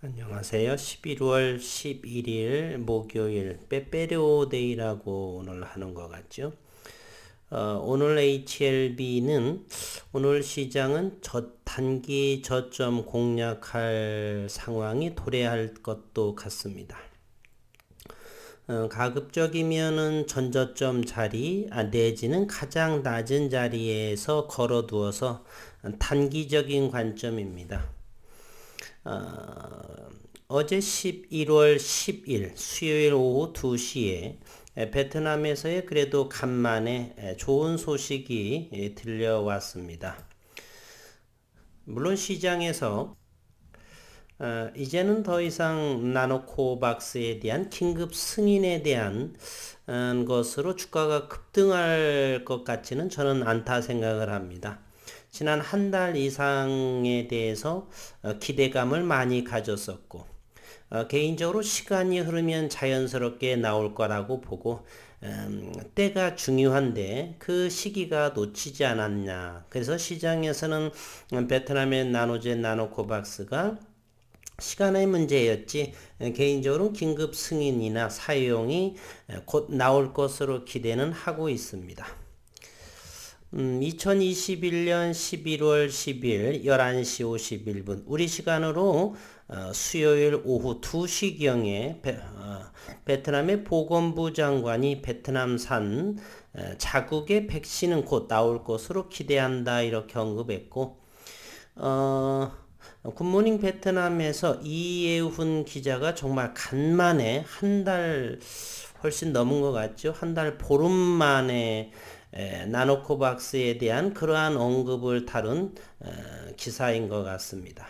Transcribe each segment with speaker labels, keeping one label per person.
Speaker 1: 안녕하세요. 11월 11일 목요일 빼빼로데이라고 오늘 하는 것 같죠. 오늘 HLB는 오늘 시장은 단기 저점 공략할 상황이 도래할 것도 같습니다. 가급적이면은 전저점 자리 내지는 가장 낮은 자리에서 걸어두어서 단기적인 관점입니다. 어제 11월 10일 수요일 오후 2시에 베트남에서의 그래도 간만에 좋은 소식이 들려왔습니다. 물론 시장에서 이제는 더 이상 나노코박스에 대한 긴급 승인에 대한 것으로 주가가 급등할 것 같지는 저는 않다 생각을 합니다. 지난 한 달 이상에 대해서 기대감을 많이 가졌었고 개인적으로 시간이 흐르면 자연스럽게 나올 거라고 보고 때가 중요한데 그 시기가 놓치지 않았냐. 그래서 시장에서는 베트남의 나노제 나노코박스가 시간의 문제였지 개인적으로 긴급 승인이나 사용이 곧 나올 것으로 기대는 하고 있습니다. 2021년 11월 10일 11시 51분 우리 시간으로 수요일 오후 2시경에 베트남의 보건부 장관이 베트남산 자국의 백신은 곧 나올 것으로 기대한다 이렇게 언급했고 굿모닝 베트남에서 이예훈 기자가 정말 간만에 한 달 훨씬 넘은 것 같죠. 한 달 보름 만에 나노코박스에 대한 그러한 언급을 다룬 기사인 것 같습니다.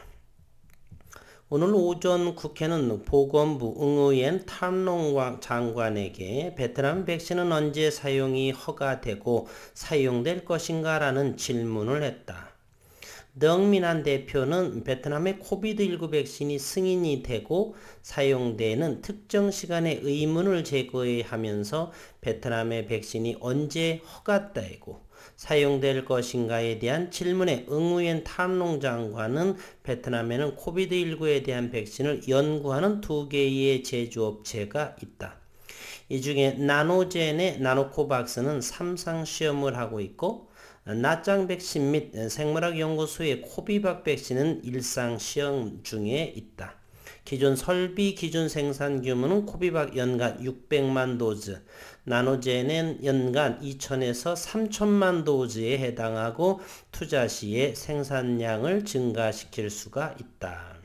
Speaker 1: 오늘 오전 국회는 보건부 응우옌 탐롱 장관에게 베트남 백신은 언제 사용이 허가되고 사용될 것인가 라는 질문을 했다. 덩미난 대표는 베트남의 코비드19 백신이 승인이 되고 사용되는 특정 시간에 의문을 제기하면서 베트남의 백신이 언제 허가되고 사용될 것인가에 대한 질문에 응우옌 탐롱 장관은 베트남에는 코비드19에 대한 백신을 연구하는 2개의 제조업체가 있다. 이 중에 나노젠의 나노코박스는 3상 시험을 하고 있고 나짱 백신 및 생물학 연구소의 코비박 백신은 1상 시험 중에 있다. 기존 설비 기준 생산 규모는 코비박 연간 600만 도즈, 나노젠은 연간 2천에서 3천만 도즈에 해당하고 투자 시에 생산량을 증가시킬 수가 있다.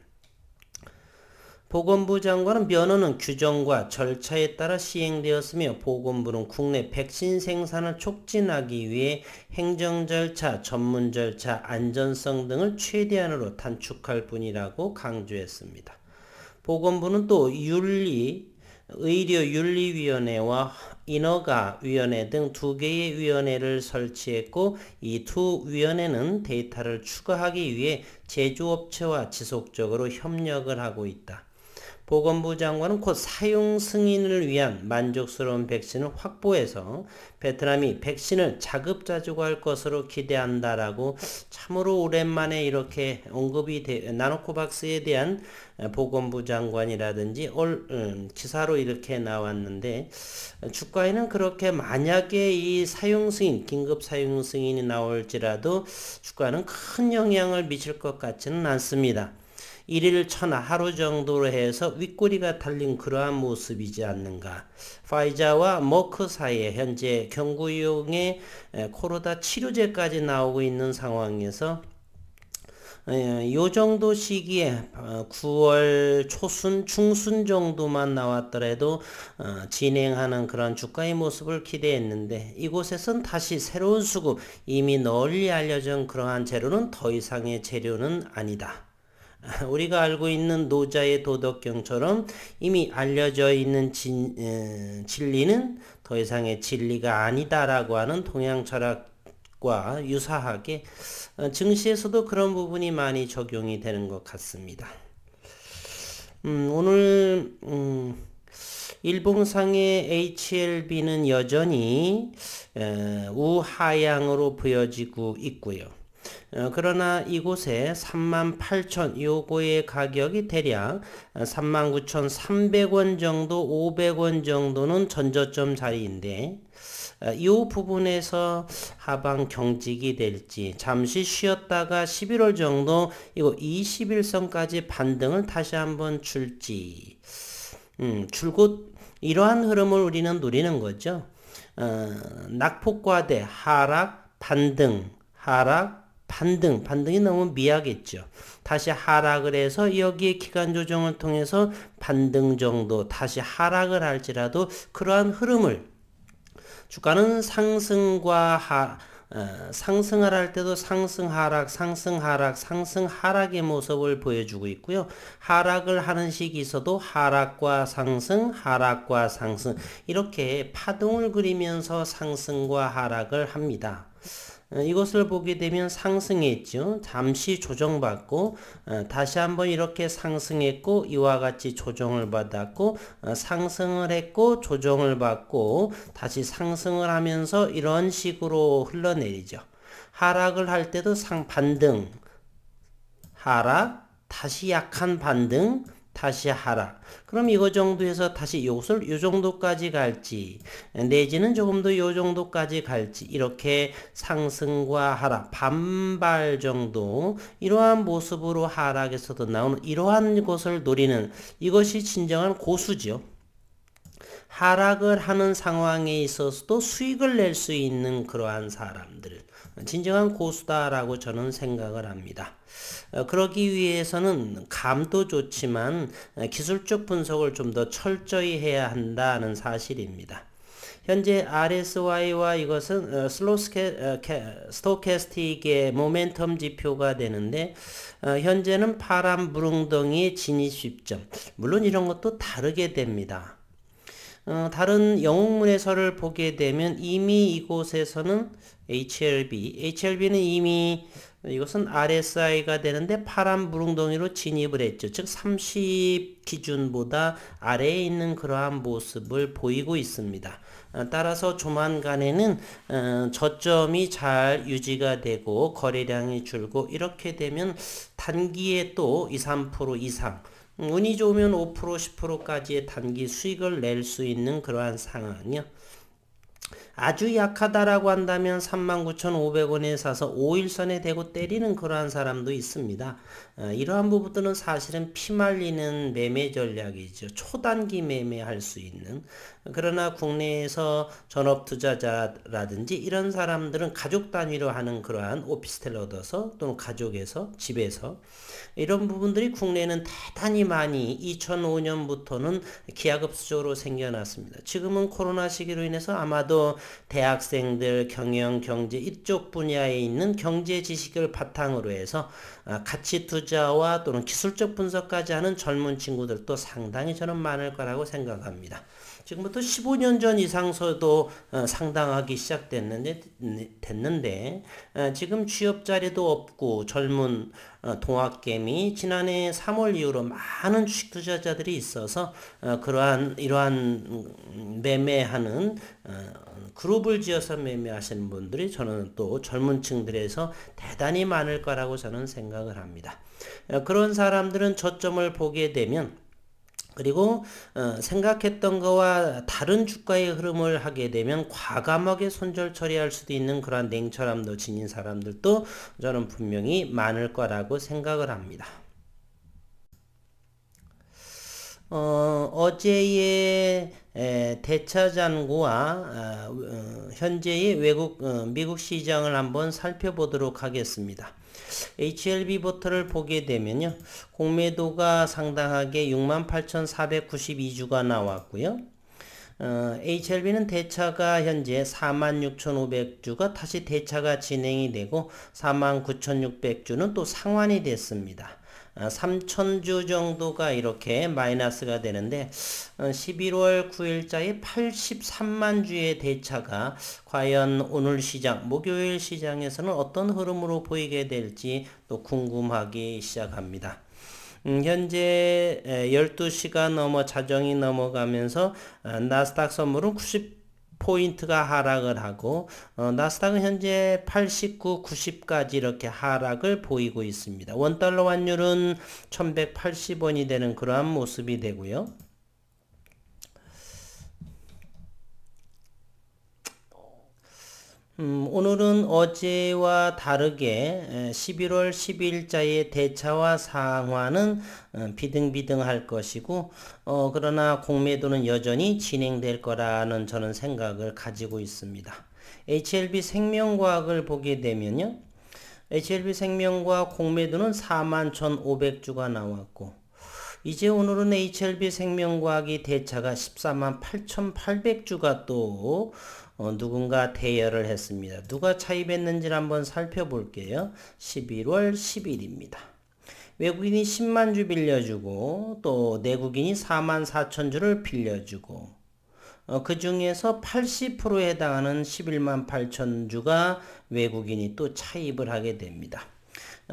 Speaker 1: 보건부 장관은 면허는 규정과 절차에 따라 시행되었으며 보건부는 국내 백신 생산을 촉진하기 위해 행정 절차, 전문 절차, 안전성 등을 최대한으로 단축할 뿐이라고 강조했습니다. 보건부는 또 의료윤리위원회와 인허가위원회 등 2개의 위원회를 설치했고 이 두 위원회는 데이터를 추가하기 위해 제조업체와 지속적으로 협력을 하고 있다. 보건부 장관은 곧 사용 승인을 위한 만족스러운 백신을 확보해서 베트남이 백신을 자급자족할 것으로 기대한다라고 참으로 오랜만에 이렇게 언급이 나노코박스에 대한 보건부 장관이라든지 기사로 이렇게 나왔는데 주가에는 그렇게 만약에 이 사용 승인, 긴급 사용 승인이 나올지라도 주가는 큰 영향을 미칠 것 같지는 않습니다. 1일 천하 하루 정도로 해서 윗꼬리가 달린 그러한 모습이지 않는가. 파이자와 머크 사이에 현재 경구용의 코로나 치료제까지 나오고 있는 상황에서 요 정도 시기에 9월 초순 중순 정도만 나왔더라도 진행하는 그런 주가의 모습을 기대했는데 이곳에선 다시 새로운 수급, 이미 널리 알려진 그러한 재료는 더 이상의 재료는 아니다. 우리가 알고 있는 노자의 도덕경처럼 이미 알려져 있는 진리는 더 이상의 진리가 아니다라고 하는 동양 철학과 유사하게 증시에서도 그런 부분이 많이 적용이 되는 것 같습니다. 오늘 일봉상의 HLB는 여전히 우하향으로 보여지고 있고요. 그러나 이곳에 38,000 요거의 가격이 대략 39,300원 정도 500원 정도는 전저점 자리인데 이 부분에서 하방 경직이 될지 잠시 쉬었다가 11월 정도 이거 21선까지 반등을 다시 한번 줄지 줄곧 이러한 흐름을 우리는 노리는 거죠. 낙폭과대 하락 반등 하락 반등이 너무 미약했죠. 다시 하락을 해서 여기에 기간 조정을 통해서 반등 정도 다시 하락을 할지라도 그러한 흐름을 주가는 상승과 상승을 할 때도 상승 하락 상승 하락의 모습을 보여주고 있고요. 하락을 하는 시기에서도 하락과 상승 이렇게 파동을 그리면서 상승과 하락을 합니다. 이것을 보게 되면 상승했죠. 잠시 조정받고 다시 한번 이렇게 상승했고 이와 같이 조정을 받았고 상승을 했고 조정을 받고 다시 상승을 하면서 이런 식으로 흘러내리죠. 하락을 할 때도 반등 하락 다시 약한 반등 다시 하락. 그럼 이거 정도에서 다시 이것을 요 정도까지 갈지 내지는 조금 더 요 정도까지 갈지 이렇게 상승과 하락 반발 정도 이러한 모습으로 하락에서도 나오는 이러한 것을 노리는 이것이 진정한 고수죠. 하락을 하는 상황에 있어서도 수익을 낼 수 있는 그러한 사람들 진정한 고수다라고 저는 생각을 합니다. 그러기 위해서는 감도 좋지만 기술적 분석을 좀 더 철저히 해야 한다는 사실입니다. 현재 RSI와 이것은 스토캐스틱의 모멘텀 지표가 되는데 현재는 파란 무릉덩이의 진입 시점 물론 이런 것도 다르게 됩니다. 다른 영웅문해설을 보게 되면 이미 이곳에서는 HLB는 이미 이것은 RSI가 되는데 파란 무릉덩이로 진입을 했죠. 즉 30 기준보다 아래에 있는 그러한 모습을 보이고 있습니다. 따라서 조만간에는 저점이 잘 유지가 되고 거래량이 줄고 이렇게 되면 단기에 또 2, 3% 이상 운이 좋으면 5%, 10%까지의 단기 수익을 낼 수 있는 그러한 상황이요. 아주 약하다라고 한다면 39,500원에 사서 5일선에 대고 때리는 그러한 사람도 있습니다. 이러한 부분들은 사실은 피말리는 매매 전략이죠. 초단기 매매할 수 있는. 그러나 국내에서 전업투자자라든지 이런 사람들은 가족 단위로 하는 그러한 오피스텔 얻어서 또는 가족에서 집에서 이런 부분들이 국내에는 대단히 많이 2005년부터는 기하급수적으로 생겨났습니다. 지금은 코로나 시기로 인해서 아마도 대학생들, 경영, 경제 이쪽 분야에 있는 경제 지식을 바탕으로 해서 가치 투자와 또는 기술적 분석까지 하는 젊은 친구들도 상당히 저는 많을 거라고 생각합니다. 지금부터 15년 전 이상서도 상당하기 시작됐는데 지금 취업 자리도 없고 젊은 동학개미 지난해 3월 이후로 많은 주식 투자자들이 있어서 이러한 매매하는 그룹을 지어서 매매하시는 분들이 저는 또 젊은 층들에서 대단히 많을 거라고 저는 생각을 합니다. 그런 사람들은 저점을 보게 되면 그리고 생각했던 거와 다른 주가의 흐름을 하게 되면 과감하게 손절 처리할 수도 있는 그러한 냉철함도 지닌 사람들도 저는 분명히 많을 거라고 생각을 합니다. 어제의 대차잔고와 현재의 미국 시장을 한번 살펴보도록 하겠습니다. HLB 버터를 보게 되면요. 공매도가 상당하게 68,492주가 나왔고요. HLB는 대차가 현재 46,500주가 다시 대차가 진행이 되고 49,600주는 또 상환이 됐습니다. 3,000주 정도가 이렇게 마이너스가 되는데 11월 9일자에 83만 주의 대차가 과연 오늘 시장, 목요일 시장에서는 어떤 흐름으로 보이게 될지 또 궁금하기 시작합니다. 현재 12시가 넘어 자정이 넘어가면서 나스닥 선물은 10포인트가 하락을 하고 나스닥은 현재 89, 90까지 이렇게 하락을 보이고 있습니다. 원달러 환율은 1180원이 되는 그러한 모습이 되고요. 오늘은 어제와 다르게 11월 12일자의 대차와 상환은 비등비등할 것이고 그러나 공매도는 여전히 진행될 거라는 저는 생각을 가지고 있습니다. HLB 생명과학을 보게 되면요. HLB 생명과학 공매도는 41,500주가 나왔고 이제 오늘은 HLB 생명과학이 대차가 148,800주가 또 누군가 대여를 했습니다. 누가 차입했는지를 한번 살펴볼게요. 11월 10일입니다. 외국인이 10만 주 빌려주고 또 내국인이 4만 4천 주를 빌려주고 그 중에서 80%에 해당하는 11만 8천 주가 외국인이 또 차입을 하게 됩니다.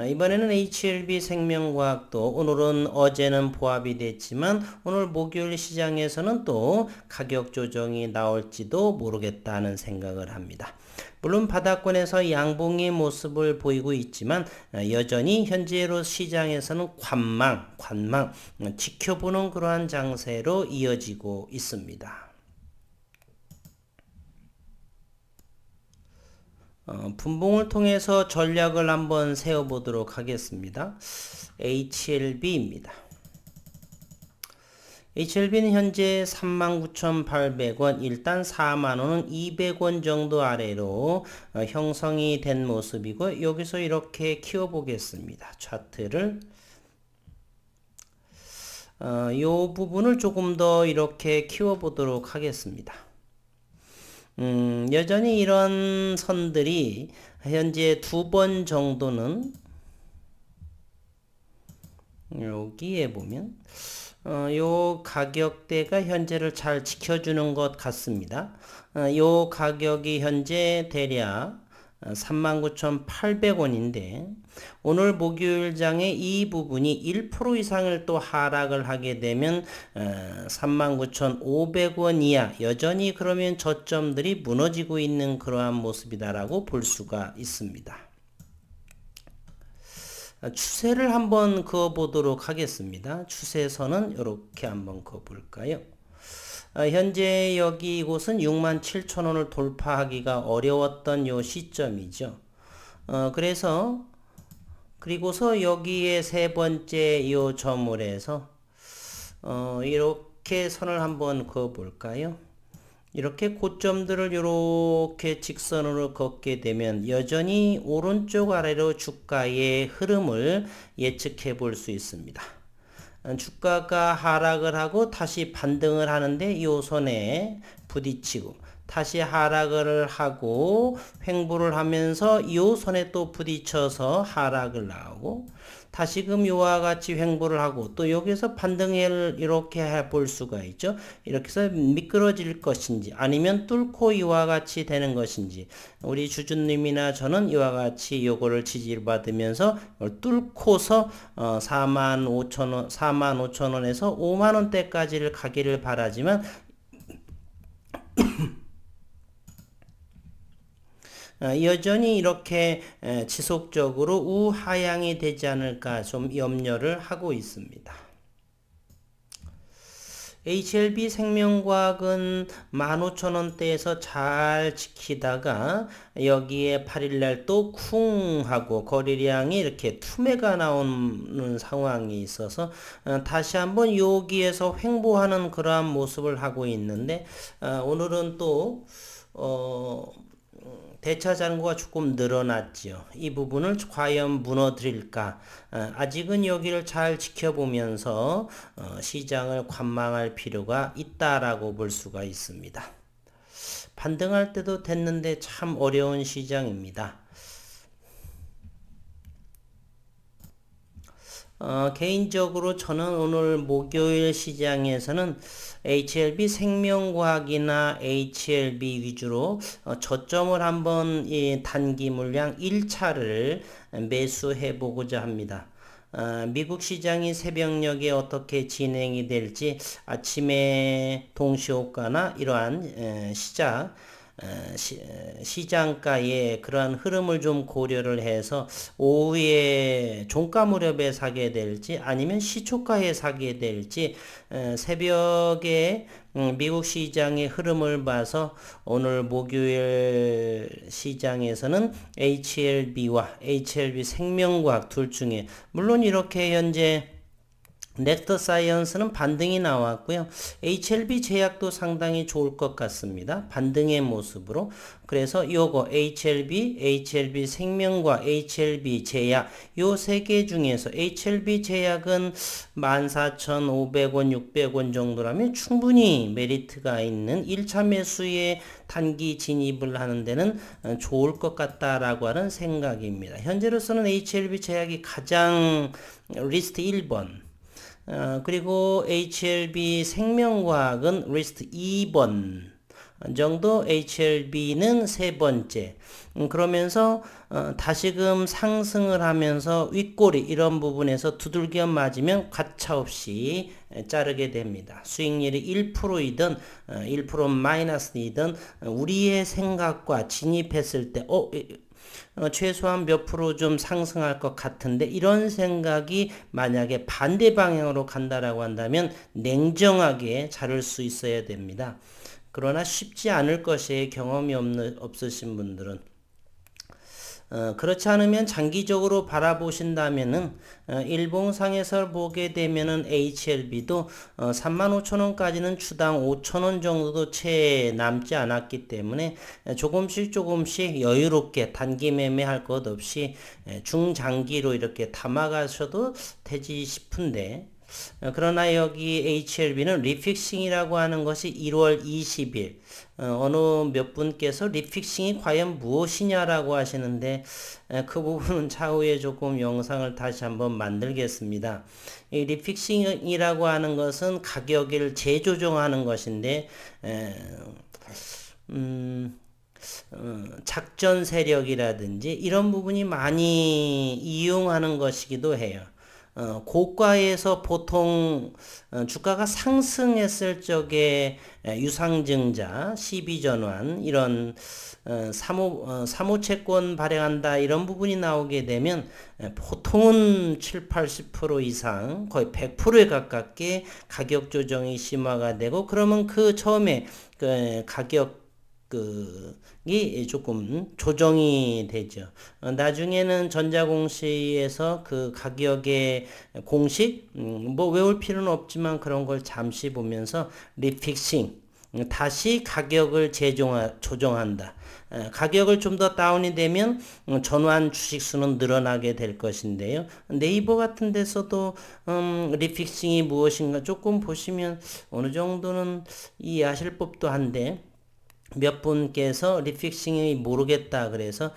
Speaker 1: 이번에는 HLB 생명과학도 오늘은 어제는 보합이 됐지만 오늘 목요일 시장에서는 또 가격 조정이 나올지도 모르겠다는 생각을 합니다. 물론 바닥권에서 양봉의 모습을 보이고 있지만 여전히 현재로 시장에서는 관망 지켜보는 그러한 장세로 이어지고 있습니다. 분봉을 통해서 전략을 한번 세워보도록 하겠습니다. HLB입니다. HLB는 현재 39,800원, 일단 4만원은 200원 정도 아래로 형성이 된 모습이고 여기서 이렇게 키워보겠습니다. 차트를 이 부분을 조금 더 이렇게 키워보도록 하겠습니다. 여전히 이런 선들이 현재 2번 정도는 여기에 보면 요 가격대가 현재를 잘 지켜주는 것 같습니다. 요 가격이 현재 대략 39,800원인데 오늘 목요일장에 이 부분이 1% 이상을 또 하락을 하게 되면 39,500원 이하 여전히 그러면 저점들이 무너지고 있는 그러한 모습이다라고 볼 수가 있습니다. 추세를 한번 그어 보도록 하겠습니다. 추세선은 이렇게 한번 그어 볼까요? 현재 여기 이곳은 67,000원을 돌파하기가 어려웠던 요 시점이죠. 그리고서 여기에 세 번째 요 점을 해서 이렇게 선을 한번 그어 볼까요? 이렇게 고점들을 이렇게 직선으로 걷게 되면 여전히 오른쪽 아래로 주가의 흐름을 예측해 볼 수 있습니다. 주가가 하락을 하고 다시 반등을 하는데 이 선에 부딪히고 다시 하락을 하고 횡보를 하면서 이 선에 또 부딪혀서 하락을 나오고 다시금 이와 같이 횡보를 하고 또 여기서 반등을 이렇게 해볼 수가 있죠. 이렇게 해서 미끄러질 것인지 아니면 뚫고 이와 같이 되는 것인지 우리 주주님이나 저는 이와 같이 요거를 지지를 받으면서 뚫고서 45,000원에서 5만원대까지를 가기를 바라지만 여전히 이렇게 지속적으로 우하향이 되지 않을까 좀 염려를 하고 있습니다. HLB 생명과학은 15,000원대에서 잘 지키다가 여기에 8일날 또 쿵 하고 거래량이 이렇게 투매가 나오는 상황이 있어서 다시 한번 여기에서 횡보하는 그러한 모습을 하고 있는데 오늘은 또 대차 잔고가 조금 늘어났지요. 이 부분을 과연 무너뜨릴까? 아직은 여기를 잘 지켜보면서 시장을 관망할 필요가 있다라고 볼 수가 있습니다. 반등할 때도 됐는데 참 어려운 시장입니다. 개인적으로 저는 오늘 목요일 시장에서는 HLB 생명과학이나 HLB 위주로 저점을 한번 단기 물량 1차를 매수해 보고자 합니다. 미국 시장이 새벽녘에 어떻게 진행이 될지 아침에 동시호가나 이러한 시장가의 그러한 흐름을 좀 고려를 해서 오후에 종가 무렵에 사게 될지 아니면 시초가에 사게 될지 새벽에 미국 시장의 흐름을 봐서 오늘 목요일 시장에서는 HLB와 HLB 생명과학 둘 중에 물론 이렇게 현재 넥터 사이언스는 반등이 나왔고요. HLB 제약도 상당히 좋을 것 같습니다. 반등의 모습으로. 그래서 요거 HLB 생명과 HLB 제약 요 세 개 중에서 HLB 제약은 14,500원, 600원 정도라면 충분히 메리트가 있는 1차 매수에 단기 진입을 하는 데는 좋을 것 같다라고 하는 생각입니다. 현재로서는 HLB 제약이 가장 리스트 1번 그리고 HLB 생명과학은 리스트 2번 정도, HLB는 세 번째. 그러면서 다시금 상승을 하면서 윗꼬리 이런 부분에서 두들겨 맞으면 가차없이 자르게 됩니다. 수익률이 1%이든 1% 마이너스이든 우리의 생각과 진입했을 때 최소한 몇 프로 좀 상승할 것 같은데 이런 생각이 만약에 반대 방향으로 간다라고 한다면 냉정하게 자를 수 있어야 됩니다. 그러나 쉽지 않을 것이에요. 경험이 없으신 분들은. 그렇지 않으면 장기적으로 바라보신다면은 일봉상에서 보게 되면은 HLB도 35,000원까지는 주당 5,000원 정도도 채 남지 않았기 때문에 조금씩 여유롭게 단기 매매할 것 없이 중장기로 이렇게 담아가셔도 되지 싶은데 그러나 여기 HLB는 리픽싱이라고 하는 것이 1월 20일 어느 몇 분께서 리픽싱이 과연 무엇이냐라고 하시는데 그 부분은 차후에 조금 영상을 다시 한번 만들겠습니다. 이 리픽싱이라고 하는 것은 가격을 재조정하는 것인데 작전 세력이라든지 이런 부분이 많이 이용하는 것이기도 해요. 고가에서 보통 주가가 상승했을 적에 유상증자, 시비전환 이런 사모채권 발행한다 이런 부분이 나오게 되면 보통은 7, 80% 이상 거의 100%에 가깝게 가격 조정이 심화가 되고 그러면 그 처음에 그 가격 이 조금 조정이 되죠. 나중에는 전자공시에서 그 가격의 공식 뭐 외울 필요는 없지만 그런 걸 잠시 보면서 리픽싱 다시 가격을 조정한다. 가격을 좀 더 다운이 되면 전환 주식수는 늘어나게 될 것인데요. 네이버 같은 데서도 리픽싱이 무엇인가 조금 보시면 어느 정도는 이해하실 법도 한데 몇 분께서 리픽싱이 모르겠다 그래서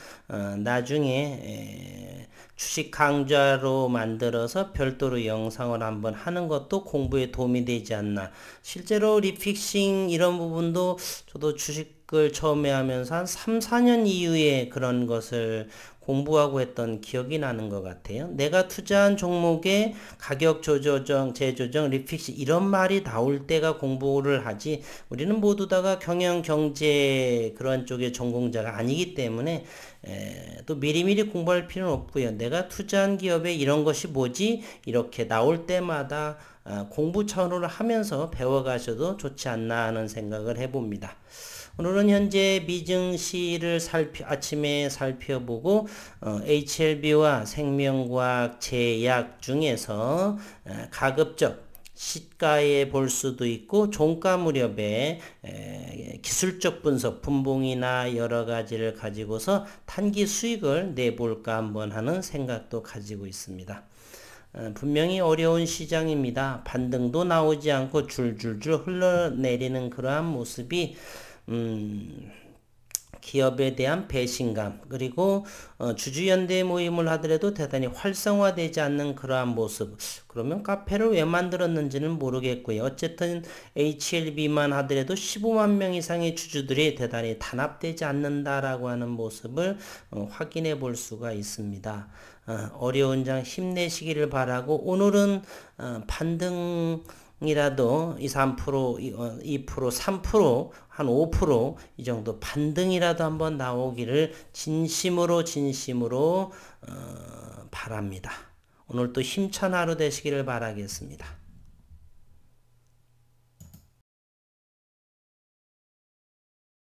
Speaker 1: 나중에 주식 강좌로 만들어서 별도로 영상을 한번 하는 것도 공부에 도움이 되지 않나. 실제로 리픽싱 이런 부분도 저도 주식을 처음에 하면서 한 3, 4년 이후에 그런 것을 공부하고 했던 기억이 나는 것 같아요. 내가 투자한 종목의 가격 조정, 재조정, 리픽싱 이런 말이 나올 때가 공부를 하지 우리는 모두 다가 경영, 경제 그런 쪽의 전공자가 아니기 때문에 또 미리미리 공부할 필요는 없고요. 내가 투자한 기업에 이런 것이 뭐지? 이렇게 나올 때마다 공부 차원으로 하면서 배워가셔도 좋지 않나 하는 생각을 해봅니다. 오늘은 현재 미증시를 아침에 살펴보고 HLB와 생명과학 제약 중에서 가급적 시가에 볼 수도 있고 종가 무렵에 기술적 분석, 분봉이나 여러 가지를 가지고서 단기 수익을 내볼까 한번 하는 생각도 가지고 있습니다. 분명히 어려운 시장입니다. 반등도 나오지 않고 줄줄줄 흘러내리는 그러한 모습이 기업에 대한 배신감, 그리고 주주연대 모임을 하더라도 대단히 활성화되지 않는 그러한 모습. 그러면 카페를 왜 만들었는지는 모르겠고요. 어쨌든 HLB만 하더라도 15만 명 이상의 주주들이 대단히 단합되지 않는다라고 하는 모습을 확인해 볼 수가 있습니다. 어려운 장 힘내시기를 바라고, 오늘은 반등이라도 2, 3%, 2%, 3%, 한 5% 이 정도 반등이라도 한번 나오기를 진심으로 바랍니다. 오늘 또 힘찬 하루 되시기를 바라겠습니다.